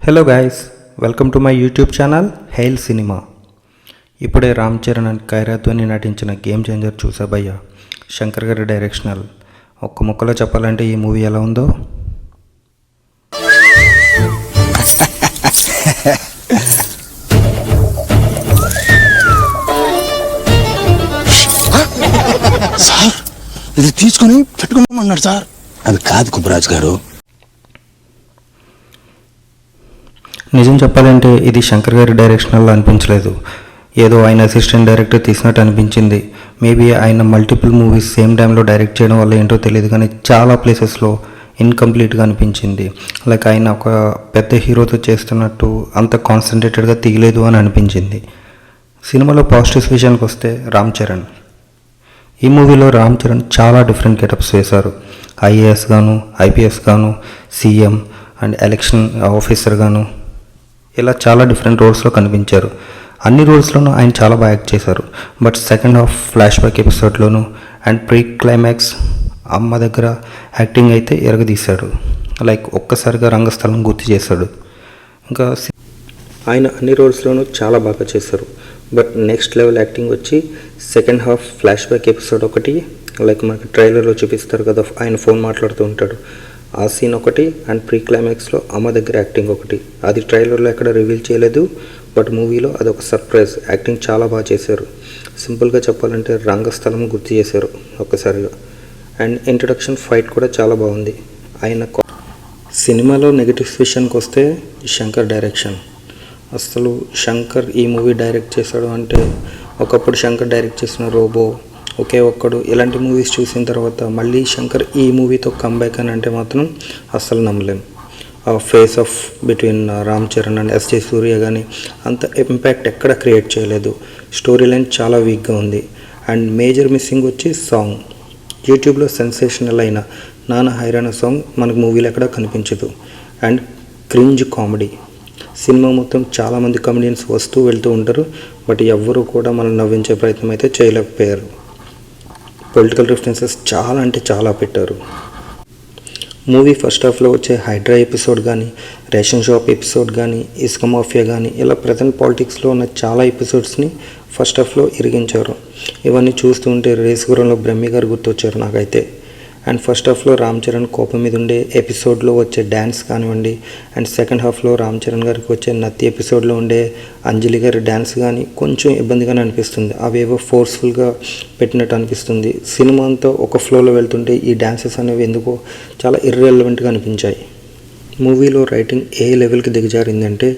Hello guys, welcome to my YouTube channel hail cinema. ఇప్పుడే Ram Charan and ఖైరాధ్వని నటించిన game changer చూసా భయ్య. శంకర్ గారి డైరెక్షనల్. ఒక్క ముక్కలో చెప్పాలంటే ఈ మూవీ ఎలా ఉందో. సార్ ఇది తీసుకొని పెట్టుకోమన్నాడు సార్. అది కాదు కుబరాజ్ గారు. నిజం చెప్పాలంటే ఇది శంకర్ గారి డైరెక్షనల్ అనిపించలేదు. ఏదో ఆయన అసిస్టెంట్ డైరెక్టర్ తీసినట్టు అనిపించింది. మేబీ ఆయన మల్టిపుల్ మూవీస్ సేమ్ టైంలో డైరెక్ట్ చేయడం వల్ల ఏంటో తెలియదు, కానీ చాలా ప్లేసెస్లో ఇన్కంప్లీట్గా అనిపించింది. లైక్ ఆయన ఒక పెద్ద హీరోతో చేస్తున్నట్టు అంత కాన్సన్ట్రేటెడ్గా తీయలేదు అని అనిపించింది. సినిమాలో పాజిటివ్స్ విషయానికి వస్తే రామ్ చరణ్. ఈ మూవీలో రామ్ చరణ్ చాలా డిఫరెంట్ గెటప్స్ వేశారు. ఐఏఎస్ గాను, ఐపీఎస్ గాను, సీఎం అండ్ ఎలక్షన్ ఆఫీసర్ గాను, ఇలా చాలా డిఫరెంట్ రోల్స్లో కనిపించారు. అన్ని రోల్స్లోనూ ఆయన చాలా బాగా యాక్ట్ చేశారు. But second half flashback ఎపిసోడ్లోనూ అండ్ ప్రీ క్లైమాక్స్ అమ్మ దగ్గర యాక్టింగ్ అయితే ఎరగదీశాడు. లైక్ ఒక్కసారిగా రంగస్థలం గుర్తు చేశాడు. ఇంకా ఆయన అన్ని రోల్స్లోనూ చాలా బాగా చేశారు. బట్ నెక్స్ట్ లెవెల్ యాక్టింగ్ వచ్చి second half flash back episode ఒకటి, లైక్ మనకి ట్రైలర్లో చూపిస్తారు కదా, ఆయన ఫోన్ మాట్లాడుతూ ఉంటాడు, ఆ సీన్ ఒకటి, అండ్ ప్రీ క్లైమాక్స్లో అమ్మ దగ్గర యాక్టింగ్ ఒకటి. అది ట్రైలర్లో ఎక్కడ రివీల్ చేయలేదు, బట్ మూవీలో అదొక సర్ప్రైజ్. యాక్టింగ్ చాలా బాగా చేశారు. సింపుల్గా చెప్పాలంటే రంగస్థలం గుర్తు చేశారు ఒక్కసారిగా. అండ్ ఇంట్రడక్షన్ ఫైట్ కూడా చాలా బాగుంది. ఆయన సినిమాలో నెగిటివ్స్ విషయానికి వస్తే శంకర్ డైరెక్షన్. అసలు శంకర్ ఈ మూవీ డైరెక్ట్ చేశాడు అంటే, ఒకప్పుడు శంకర్ డైరెక్ట్ చేసిన రోబో, ఒకే ఒక్కడు, ఇలాంటి మూవీస్ చూసిన తర్వాత మళ్ళీ శంకర్ ఈ మూవీతో కంబ్యాక్ అని అంటే మాత్రం అస్సలు నమ్మలేం. ఆ face off between Ram Charan and SJ Suryah కానీ అంత ఇంపాక్ట్ ఎక్కడ క్రియేట్ చేయలేదు. స్టోరీ లైన్ చాలా వీక్గా ఉంది. అండ్ మేజర్ మిస్సింగ్ వచ్చి సాంగ్. యూట్యూబ్లో సెన్సేషనల్ అయిన నాన్న హైరాణ సాంగ్ మనకు మూవీలో ఎక్కడ కనిపించదు. And cringe comedy. సినిమా మొత్తం చాలామంది కామెడియన్స్ వస్తూ వెళ్తూ ఉంటారు, బట్ ఎవ్వరూ కూడా మనం నవ్వించే ప్రయత్నం అయితే చేయలేకపోయారు. పొలిటికల్ రిఫరెన్సెస్ చాలా అంటే చాలా పెట్టారు. మూవీ ఫస్ట్ హాఫ్లో వచ్చే హైడ్రా ఎపిసోడ్ కానీ, రేషన్ షాప్ ఎపిసోడ్ కానీ, ఇసుక మాఫియా కానీ, ఇలా ప్రజెంట్ పాలిటిక్స్లో ఉన్న చాలా ఎపిసోడ్స్ని ఫస్ట్ హాఫ్లో ఇరిగించారు. ఇవన్నీ చూస్తుంటే రేసుగురంలో బ్రహ్మి గారు గుర్తొచ్చారు నాకైతే. అండ్ ఫస్ట్ హాఫ్లో రామ్ చరణ్ కోపం మీద ఉండే ఎపిసోడ్లో వచ్చే డ్యాన్స్ కానివ్వండి, అండ్ సెకండ్ హాఫ్లో రామ్ చరణ్ గారికి వచ్చే నత్తి ఎపిసోడ్లో ఉండే అంజలి గారి డ్యాన్స్ కానీ కొంచెం ఇబ్బందిగానే అనిపిస్తుంది. అవేవో ఫోర్స్ఫుల్గా పెట్టినట్టు అనిపిస్తుంది. సినిమా అంతా ఒక ఫ్లోలో వెళ్తుంటే ఈ డ్యాన్సెస్ అనేవి ఎందుకో చాలా ఇర్రెలవెంట్గా అనిపించాయి. మూవీలో రైటింగ్ ఏ లెవెల్కి దిగజారిందంటే,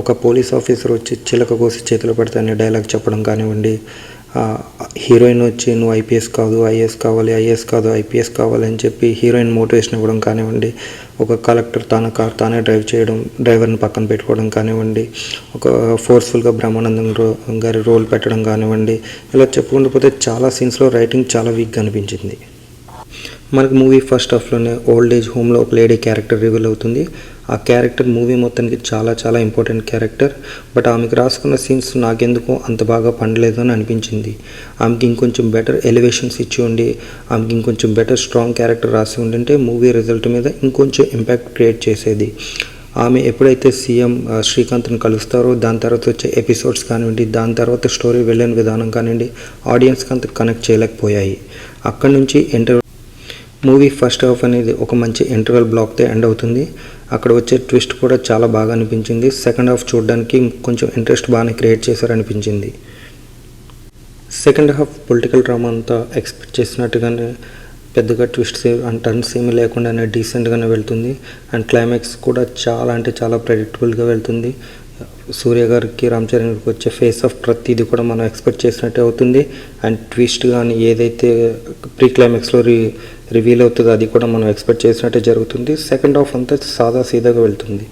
ఒక పోలీస్ ఆఫీసర్ వచ్చి చిలక కోసి చేతిలో పెడతా అనే డైలాగ్ చెప్పడం కానివ్వండి, హీరోయిన్ వచ్చి నువ్వు ఐపీఎస్ కాదు ఐఏఎస్ కావాలి, ఐఏఎస్ కాదు ఐపీఎస్ కావాలి అని చెప్పి హీరోయిన్ మోటివేషన్ ఇవ్వడం కానివ్వండి, ఒక కలెక్టర్ తన కార్ తానే డ్రైవ్ చేయడం, డ్రైవర్ని పక్కన పెట్టుకోవడం కానివ్వండి, ఒక ఫోర్స్ఫుల్గా బ్రహ్మానందం గారి రోల్ పెట్టడం కానివ్వండి, ఇలా చెప్పుకుంటూ పోతే చాలా సీన్స్లో రైటింగ్ చాలా వీక్గా అనిపించింది. మనకి మూవీ ఫస్ట్ హాఫ్లోనే ఓల్డ్ ఏజ్ హోమ్లో ఒక లేడీ క్యారెక్టర్ రివీల్ అవుతుంది. ఆ క్యారెక్టర్ మూవీ మొత్తానికి చాలా చాలా ఇంపార్టెంట్ క్యారెక్టర్. బట్ ఆమెకు రాసుకున్న సీన్స్ నాకెందుకో అంత బాగా పండలేదు అని అనిపించింది. ఆమెకి ఇంకొంచెం బెటర్ ఎలివేషన్స్ ఇచ్చి ఉండి, ఆమెకి ఇంకొంచెం బెటర్ స్ట్రాంగ్ క్యారెక్టర్ రాసి ఉండింటే మూవీ రిజల్ట్ మీద ఇంకొంచెం ఇంపాక్ట్ క్రియేట్ చేసేది. ఆమె ఎప్పుడైతే సీఎం శ్రీకాంత్ని కలుస్తారో దాని తర్వాత వచ్చే ఎపిసోడ్స్ కానివ్వండి, దాని తర్వాత స్టోరీ వెళ్ళిన విధానం కానివ్వండి, ఆడియన్స్కి అంత కనెక్ట్ చేయలేకపోయాయి. అక్కడి నుంచి మూవీ ఫస్ట్ హాఫ్ అనేది ఒక మంచి ఇంటర్వెల్ బ్లాక్తో ఎండ్ అవుతుంది. అక్కడ వచ్చే ట్విస్ట్ కూడా చాలా బాగా అనిపించింది. సెకండ్ హాఫ్ చూడడానికి కొంచెం ఇంట్రెస్ట్ బాగానే క్రియేట్ చేశారనిపించింది. సెకండ్ హాఫ్ పొలిటికల్ డ్రామా అంతా ఎక్స్పెక్ట్ చేసినట్టుగానే పెద్దగా ట్విస్ట్ అండ్ టర్న్స్ ఏమీ లేకుండానే డీసెంట్గానే వెళ్తుంది. అండ్ క్లైమాక్స్ కూడా చాలా అంటే చాలా ప్రెడిక్టబుల్గా వెళ్తుంది. సూర్య గారికి రామ్ చరణ్ గారికి వచ్చే ఫేస్ ఆఫ్ ప్రతిదీ కూడా మనం ఎక్స్పెక్ట్ చేసినట్టే అవుతుంది. అండ్ ట్విస్ట్ కానీ ఏదైతే ప్రీ క్లైమాక్స్లో రివీల్ అవుతుందో అది కూడా మనం ఎక్స్పెక్ట్ చేసినట్టే జరుగుతుంది. సెకండ్ హాఫ్ అంతా సాదా సీదాగా వెళ్తుంది.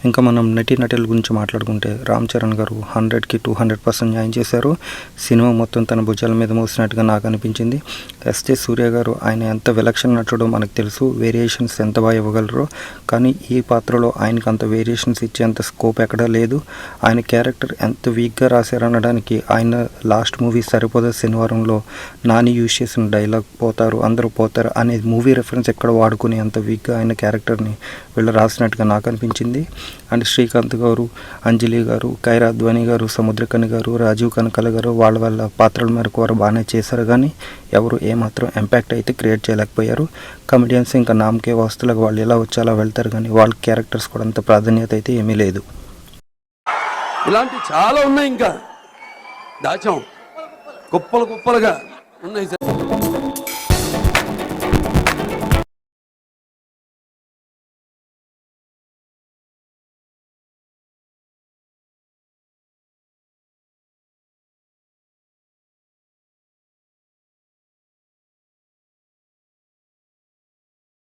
ఇంకా మనం నటీనటుల గురించి మాట్లాడుకుంటే రామ్ చరణ్ గారు 100కి 200% న్యాయం చేశారు. సినిమా మొత్తం తన భుజాల మీద మోసినట్టుగా నాకు అనిపించింది. ఎస్జే సూర్య గారు ఆయన ఎంత విలక్షణ నటుడో మనకు తెలుసు, వేరియేషన్స్ ఎంత బాగా ఇవ్వగలరో, కానీ ఈ పాత్రలో ఆయనకు అంత వేరియేషన్స్ ఇచ్చేంత స్కోప్ ఎక్కడా లేదు. ఆయన క్యారెక్టర్ ఎంత వీక్గా రాశారనడానికి ఆయన లాస్ట్ మూవీ సరిపోదా శనివారంలో నాని యూజ్ చేసిన డైలాగ్ పోతారు అందరూ పోతారు అనే మూవీ రెఫరెన్స్ ఎక్కడ వాడుకుని అంత వీక్గా ఆయన క్యారెక్టర్ని వీళ్ళు రాసినట్టుగా నాకు అనిపించింది. అండ్ శ్రీకాంత్ గారు, అంజలి గారు, కైరా అద్వానీ గారు, సముద్రకని గారు, రాజీవ్ కనకాల గారు వాళ్ళ పాత్రల మేరకు వారు బాగానే చేశారు, కానీ ఎవరు ఏమాత్రం ఇంపాక్ట్ అయితే క్రియేట్ చేయలేకపోయారు. కమెడియన్స్ ఇంకా నామకే వాస్తులకు వాళ్ళు ఎలా వచ్చి అలా వెళ్తారు, కానీ వాళ్ళ క్యారెక్టర్స్ కూడా అంత ప్రాధాన్యత అయితే ఏమీ లేదు. ఇలాంటి చాలా ఉన్నాయి, ఇంకా దాచాం కుప్పలుగా ఉన్నాయి.